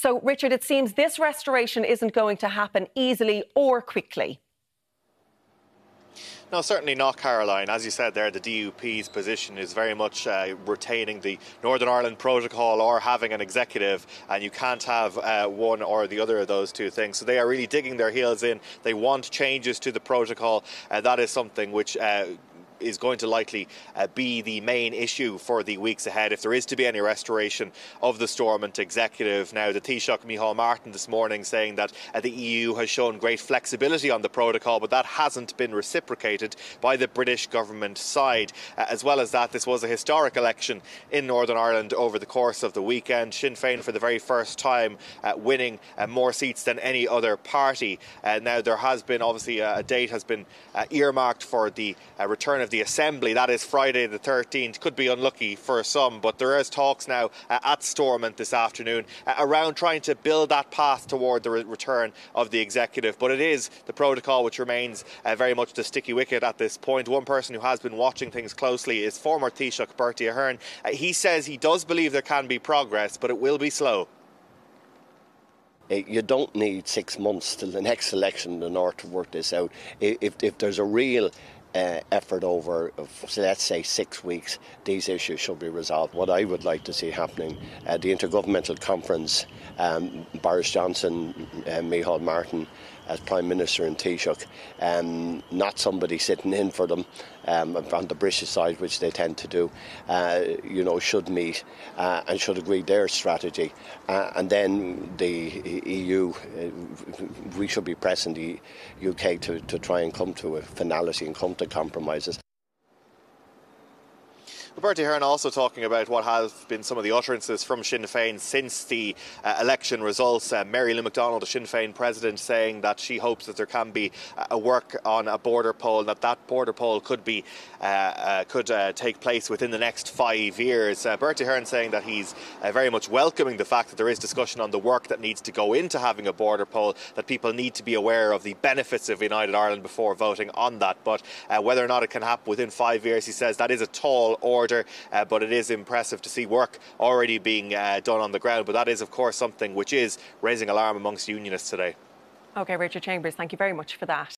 So, Richard, it seems this restoration isn't going to happen easily or quickly. No, certainly not, Caroline. As you said there, the DUP's position is very much retaining the Northern Ireland Protocol or having an executive, and you can't have one or the other of those two things. So they are really digging their heels in. They want changes to the protocol, and that is something which is going to likely be the main issue for the weeks ahead if there is to be any restoration of the Stormont executive. Now, the Taoiseach Micheál Martin this morning saying that the EU has shown great flexibility on the protocol, but that hasn't been reciprocated by the British government side. As well as that, this was a historic election in Northern Ireland over the course of the weekend. Sinn Féin for the very first time winning more seats than any other party. Now, there has been obviously a date has been earmarked for the return of the Assembly. That is Friday the 13th. Could be unlucky for some, but there is talks now at Stormont this afternoon around trying to build that path toward the return of the executive. But it is the protocol which remains very much the sticky wicket at this point. One person who has been watching things closely is former Taoiseach Bertie Ahern. He says he does believe there can be progress, but it will be slow. You don't need 6 months till the next election in order to work this out. If there's a real effort over, let's say, 6 weeks, these issues should be resolved. What I would like to see happening, the Intergovernmental Conference, Boris Johnson, Micheál Martin as Prime Minister and Taoiseach, not somebody sitting in for them on the British side, which they tend to do, should meet and should agree their strategy. And then the EU, we should be pressing the UK to try and come to a finality and come to compromises. Bertie Ahern also talking about what have been some of the utterances from Sinn Féin since the election results. Mary Lou McDonald, the Sinn Féin president, saying that she hopes that there can be a work on a border poll, that border poll could take place within the next 5 years. Bertie Ahern saying that he's very much welcoming the fact that there is discussion on the work that needs to go into having a border poll, that people need to be aware of the benefits of United Ireland before voting on that. But whether or not it can happen within 5 years, he says that is a tall order. But it is impressive to see work already being done on the ground. But that is, of course, something which is raising alarm amongst unionists today. OK, Richard Chambers, thank you very much for that.